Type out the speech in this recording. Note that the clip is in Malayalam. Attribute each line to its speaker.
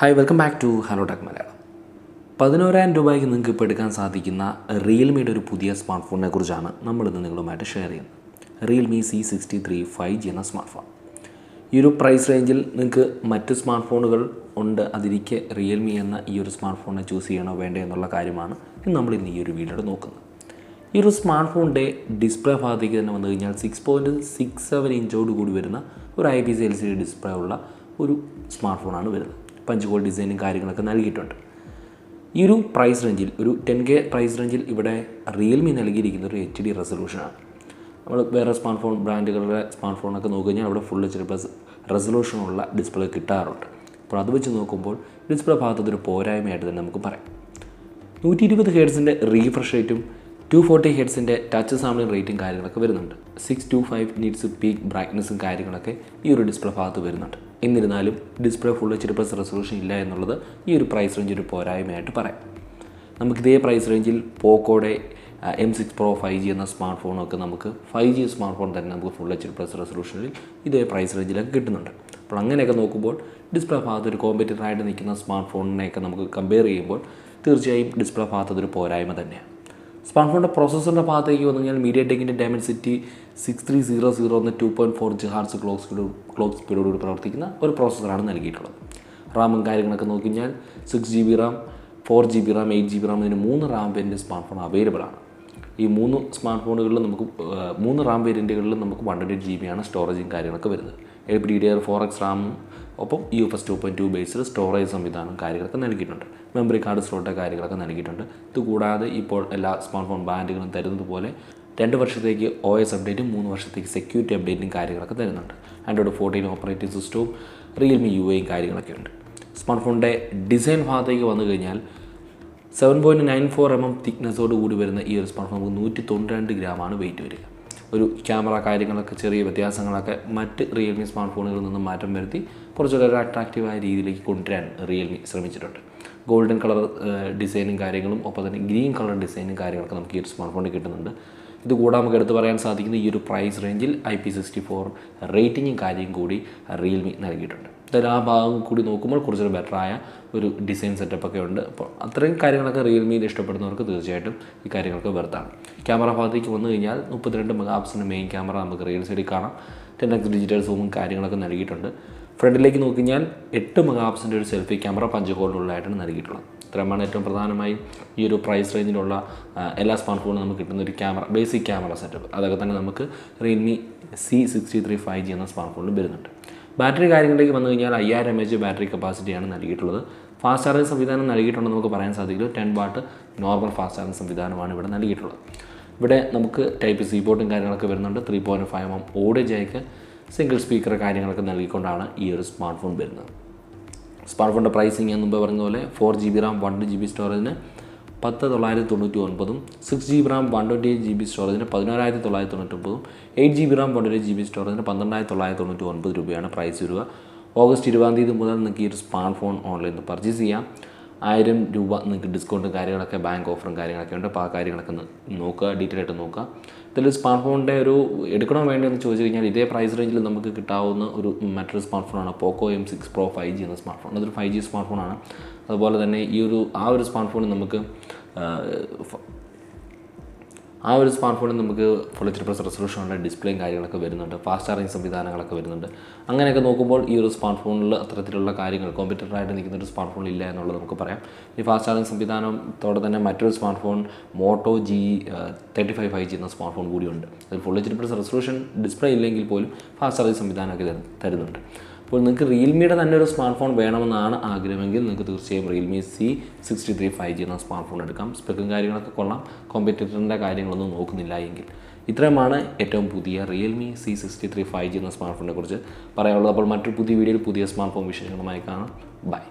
Speaker 1: Hi, welcome back to Tech Malayalam. 11,000 രൂപയ്ക്ക് നിങ്ങൾക്ക് ഇപ്പോൾ എടുക്കാൻ സാധിക്കുന്ന റിയൽമിയുടെ ഒരു പുതിയ സ്മാർട്ട് ഫോണിനെ കുറിച്ചാണ് നമ്മളിന്ന് നിങ്ങളുമായിട്ട് ഷെയർ ചെയ്യുന്നത്. Realme C63 5G എന്ന സ്മാർട്ട് ഫോൺ. ഈ ഒരു പ്രൈസ് റേഞ്ചിൽ നിങ്ങൾക്ക് മറ്റ് സ്മാർട്ട് ഫോണുകൾ ഉണ്ട്, അതിരിക്കെ റിയൽമി എന്ന ഈ ഒരു സ്മാർട്ട് ഫോണിനെ ചൂസ് ചെയ്യണോ വേണ്ടേ എന്നുള്ള കാര്യമാണ് നമ്മളിന്ന് ഈ ഒരു വീഡിയോയിൽ നോക്കുന്നത്. ഈ ഒരു സ്മാർട്ട് ഫോണിൻ്റെ ഡിസ്പ്ലേ ഭാഗത്തേക്ക് തന്നെ വന്നു കഴിഞ്ഞാൽ 6.67 ഇഞ്ചോട് കൂടി വരുന്ന ഒരു IPS LCD ഡിസ്പ്ലേ ഉള്ള ഒരു സ്മാർട്ട് ഫോണാണ് വരുന്നത്. പഞ്ച് ഹോൾ ഡിസൈനും കാര്യങ്ങളൊക്കെ നൽകിയിട്ടുണ്ട്. ഈ ഒരു പ്രൈസ് റേഞ്ചിൽ ഒരു 10K പ്രൈസ് റേഞ്ചിൽ ഇവിടെ റിയൽമി നൽകിയിരിക്കുന്ന ഒരു HD റെസൊല്യൂഷനാണ്. നമ്മൾ വേറെ സ്മാർട്ട് ഫോൺ ബ്രാൻഡുകളുടെ സ്മാർട്ട് ഫോണൊക്കെ നോക്കിക്കഴിഞ്ഞാൽ അവിടെ ഫുൾ HD പ്ലസ് റെസൊല്യൂഷനുള്ള ഡിസ്പ്ലേ കിട്ടാറുണ്ട്. അപ്പോൾ അത് വെച്ച് നോക്കുമ്പോൾ ഡിസ്പ്ലേ ഭാഗത്തൊരു പോരായ്മയായിട്ട് തന്നെ നമുക്ക് പറയാം. 120 ഹെർട്സിൻ്റെ റീഫ്രഷ് റേറ്റും 240 ഹെർട്സിൻ്റെ ടച്ച് സാമ്പിളിംഗ് റേറ്റും കാര്യങ്ങളൊക്കെ വരുന്നുണ്ട്. 625 നിറ്റ്സ് പീക്ക് ബ്രൈറ്റ്നസ്സും കാര്യങ്ങളൊക്കെ ഈ ഒരു ഡിസ്പ്ലേ ഭാഗത്ത് വരുന്നുണ്ട്. എന്നിരുന്നാലും display full HD plus resolution ഇല്ല എന്നുള്ളത് ഈ ഒരു പ്രൈസ് റേഞ്ച് ഒരു പോരായ്മയായിട്ട് പറയാം. നമുക്കിതേ പ്രൈസ് റേഞ്ചിൽ പോക്കോയുടെ M6 Pro 5G എന്ന സ്മാർട്ട് ഫോണൊക്കെ നമുക്ക് 5G സ്മാർട്ട് ഫോൺ തന്നെ നമുക്ക് ഫുൾ HD പ്ലസ് റെസൊല്യൂഷനിൽ ഇതേ പ്രൈസ് റേഞ്ചിലൊക്കെ കിട്ടുന്നുണ്ട്. അപ്പോൾ അങ്ങനെയൊക്കെ നോക്കുമ്പോൾ ഡിസ്പ്ലേ ഭാഗത്ത് ഒരു കോമ്പറ്റീറ്ററായിട്ട് നിൽക്കുന്ന സ്മാർട്ട് ഫോണിനെയൊക്കെ നമുക്ക് കമ്പയർ ചെയ്യുമ്പോൾ തീർച്ചയായും ഡിസ്പ്ലേ ഭാഗത്തൊരു പോരായ്മ തന്നെയാണ്. സ്മാർട്ട് ഫോണിൻ്റെ പ്രോസസ്സറിൻ്റെ ഭാഗത്തേക്ക് വന്നു കഴിഞ്ഞാൽ MediaTekൻ്റെ Dimensity 6300 എന്ന 2.4 GHz ക്ലോക്ക് സ്പീഡോടുകൂടി പ്രവർത്തിക്കുന്ന ഒരു പ്രോസസ്സറാണ് നൽകിയിട്ടുള്ളത്. റാമും കാര്യങ്ങളൊക്കെ നോക്കി കഴിഞ്ഞാൽ 6GB Ram, 4GB Ram, 8GB Ram ഇതിന് 3 Ram variant smart phone available ആണ്. ഈ 3 സ്മാർട്ട് ഫോണുകളിലും നമുക്ക് 3 റാം വേരിയൻറ്റുകളിലും നമുക്ക് 128GB ആണ് സ്റ്റോറേജും കാര്യങ്ങളൊക്കെ വരുന്നത്. DDR4X റാമും ഒപ്പം UFS 2.2 ബേസ്ഡ് സ്റ്റോറേജ് സംവിധാനം കാര്യങ്ങളൊക്കെ നൽകിയിട്ടുണ്ട്. മെമ്മറി കാർഡ് സ്ലോട്ട് കാര്യങ്ങളൊക്കെ നൽകിയിട്ടുണ്ട്. ഇതുകൂടാതെ ഇപ്പോൾ എല്ലാ സ്മാർട്ട് ഫോൺ ബ്രാൻഡുകളും തരുന്നത് പോലെ 2 വർഷത്തേക്ക് OS അപ്ഡേറ്റും 3 വർഷത്തേക്ക് സെക്യൂരിറ്റി അപ്ഡേറ്റും കാര്യങ്ങളൊക്കെ തരുന്നുണ്ട്. Android 14 ഓപ്പറേറ്റിംഗ് സിസ്റ്റവും റിയൽമി UIയും കാര്യങ്ങളൊക്കെ ഉണ്ട്. സ്മാർട്ട് ഫോണിൻ്റെ ഡിസൈൻ ഭാഗത്തേക്ക് വന്നു കഴിഞ്ഞാൽ 7.94 mm തിക്നെസ്സോട് കൂടി വരുന്ന ഈ ഒരു സ്മാർട്ട് ഫോൺ 192 ഗ്രാമാണ് വെയിറ്റ് വരിക. ഒരു ക്യാമറ കാര്യങ്ങളൊക്കെ ചെറിയ വ്യത്യാസങ്ങളൊക്കെ മറ്റ് റിയൽമി സ്മാർട്ട് ഫോണുകളിൽ നിന്നും മാറ്റം വരുത്തി കുറച്ചുകൂടെ ഒരു അട്രാക്റ്റീവായ രീതിയിലേക്ക് കൊണ്ടുവരാൻ റിയൽമി ശ്രമിച്ചിട്ടുണ്ട്. ഗോൾഡൻ കളർ ഡിസൈനും കാര്യങ്ങളും ഒപ്പം തന്നെ ഗ്രീൻ കളർ ഡിസൈനും കാര്യങ്ങളൊക്കെ നമുക്ക് ഈ ഒരു സ്മാർട്ട് ഫോണിൽ കിട്ടുന്നുണ്ട്. ഇതുകൂടാതെ നമുക്ക് എടുത്ത് പറയാൻ സാധിക്കുന്ന ഈ ഒരു പ്രൈസ് റേഞ്ചിൽ IP64 റേറ്റിങ്ങും കാര്യം കൂടി റിയൽമി നൽകിയിട്ടുണ്ട്. എന്തായാലും ആ ഭാഗം കൂടി നോക്കുമ്പോൾ കുറച്ചൊരു ബെറ്ററായ ഒരു ഡിസൈൻ സെറ്റപ്പൊക്കെ ഉണ്ട്. അപ്പോൾ അത്രയും കാര്യങ്ങളൊക്കെ റിയൽമിയിൽ ഇഷ്ടപ്പെടുന്നവർക്ക് തീർച്ചയായിട്ടും ഈ കാര്യങ്ങളൊക്കെ വെർത്താണ്. ക്യാമറ ഭാഗത്തേക്ക് വന്നു കഴിഞ്ഞാൽ 32 മെഗാപിക്സലിൻ്റെ മെയിൻ ക്യാമറ നമുക്ക് റിയൽ സൈഡിൽ കാണാം. 10x ഡിജിറ്റൽ സൂമും കാര്യങ്ങളൊക്കെ നൽകിയിട്ടുണ്ട്. ഫ്രണ്ടിലേക്ക് നോക്കി കഴിഞ്ഞാൽ 8 മെഗാപിക്സലിൻ്റെ ഒരു സെൽഫി ക്യാമറ പഞ്ച് ഹോളിലുള്ളതായിട്ടാണ് നൽകിയിട്ടുള്ളത്. ഇത്രയുമാണ് ഏറ്റവും പ്രധാനമായും ഈ ഒരു പ്രൈസ് റേഞ്ചിലുള്ള എല്ലാ സ്മാർട്ട് ഫോണും നമുക്ക് കിട്ടുന്ന ഒരു ക്യാമറ, ബേസിക് ക്യാമറ സെറ്റപ്പ്. അതൊക്കെ തന്നെ നമുക്ക് Realme C63 5G എന്ന സ്മാർട്ട് ഫോണിൽ വരുന്നുണ്ട്. ബാറ്ററി കാര്യങ്ങളിലേക്ക് വന്നു കഴിഞ്ഞാൽ 5000 mAh ബാറ്ററി കപ്പാസിറ്റിയാണ് നൽകിയിട്ടുള്ളത്. ഫാസ്റ്റ് ചാർജിങ് സംവിധാനം നൽകിയിട്ടുണ്ടെന്ന് നമുക്ക് പറയാൻ സാധിക്കില്ല. 10 വാട്ട് നോർമൽ ഫാസ്റ്റ് ചാർജിങ് സംവിധാനമാണ് ഇവിടെ നൽകിയിട്ടുള്ളത്. ഇവിടെ നമുക്ക് Type-C പോർട്ടും കാര്യങ്ങളൊക്കെ വരുന്നുണ്ട്. 3.5 mm audio Jack, single speaker കാര്യങ്ങളൊക്കെ നൽകിക്കൊണ്ടാണ് ഈ ഒരു സ്മാർട്ട് ഫോൺ വരുന്നത്. സ്മാർട്ട് ഫോണിൻ്റെ പ്രൈസിങ് ഞാൻ മുമ്പ് പറഞ്ഞ പോലെ 4GB Ram 1GB സ്റ്റോറേജിന് 10,999, 6GB Ram 128GB സ്റ്റോറേജിന് 11,999, 8GB Ram 128GB സ്റ്റോറേജിന് 12,999 രൂപയാണ് പ്രൈസ് വരിക. ഓഗസ്റ്റ് 20 മുതൽ നിങ്ങൾക്ക് ഈ ഒരു സ്മാർട്ട് ഫോൺ ഓൺലൈനിൽ നിന്ന് പർച്ചേസ് ചെയ്യാം. 1000 രൂപ നിങ്ങൾക്ക് ഡിസ്കൗണ്ടും കാര്യങ്ങളൊക്കെ, ബാങ്ക് ഓഫറും കാര്യങ്ങളൊക്കെ ഉണ്ട്. അപ്പോൾ ആ കാര്യങ്ങളൊക്കെ നോക്കുക, ഡീറ്റെയിൽ ആയിട്ട് നോക്കുക. ഇതിൽ സ്മാർട്ട് ഫോണിൻ്റെ ഒരു എടുക്കണോ വേണ്ടതെന്ന് ചോദിച്ചു കഴിഞ്ഞാൽ ഇതേ പ്രൈസ് റേഞ്ചിൽ നമുക്ക് കിട്ടാവുന്ന ഒരു മറ്റൊരു സ്മാർട്ട് ഫോണാണ് പോക്കോ M6 Pro 5G എന്ന സ്മാർട്ട് ഫോൺ. അതൊരു 5G സ്മാർട്ട് ഫോണാണ്. അതുപോലെ തന്നെ ആ ഒരു സ്മാർട്ട് ഫോണിൽ നമുക്ക് ഫുൾ HD പ്ലസ് റെസൊല്യൂഷനുള്ള ഡിസ്പ്ലേയും കാര്യങ്ങളൊക്കെ വരുന്നുണ്ട്. ഫാസ്റ്റ് ചാർജിങ് സംവിധാനങ്ങളൊക്കെ വരുന്നുണ്ട്. അങ്ങനെയൊക്കെ നോക്കുമ്പോൾ ഈ ഒരു സ്മാർട്ട് ഫോണിൽ അത്തരത്തിലുള്ള കാര്യങ്ങൾ കോമ്പറ്റീറ്ററായിട്ട് നിൽക്കുന്ന ഒരു സ്മാർട്ട് ഫോണിൽ ഇല്ല എന്നുള്ളത് നമുക്ക് പറയാം. ഈ ഫാസ്റ്റ് ചാർജിങ് സംവിധാനത്തോടെ തന്നെ മറ്റൊരു smart phone motto G35 5G എന്ന സ്മാർട്ട് ഫോൺ കൂടിയുണ്ട്. അതിൽ full HD plus resolution display ഇല്ലെങ്കിൽ പോലും ഫാസ്റ്റ് ചാർജിങ് സംവിധാനമൊക്കെ തരുന്നുണ്ട്. അപ്പോൾ നിങ്ങൾക്ക് റിയൽമിയുടെ തന്നെ ഒരു സ്മാർട്ട് ഫോൺ വേണമെന്നാണ് ആഗ്രഹമെങ്കിൽ നിങ്ങൾക്ക് തീർച്ചയായും Realme C63 5G എന്ന സ്മാർട്ട് ഫോൺ എടുക്കാം. സ്പെക്കും കാര്യങ്ങളൊക്കെ കൊള്ളാം. കോമ്പറ്റീറ്ററിൻ്റെ കാര്യങ്ങളൊന്നും നോക്കുന്നില്ല എങ്കിൽ. ഇത്രയുമാണ് ഏറ്റവും പുതിയ Realme C63 5G എന്ന സ്മാർട്ട് ഫോണിനെ കുറിച്ച് പറയാനുള്ളത്. അപ്പോൾ മറ്റൊരു പുതിയ വീഡിയോയിൽ പുതിയ സ്മാർട്ട് ഫോൺ വിശേഷങ്ങളുമായി കാണാം. ബൈ.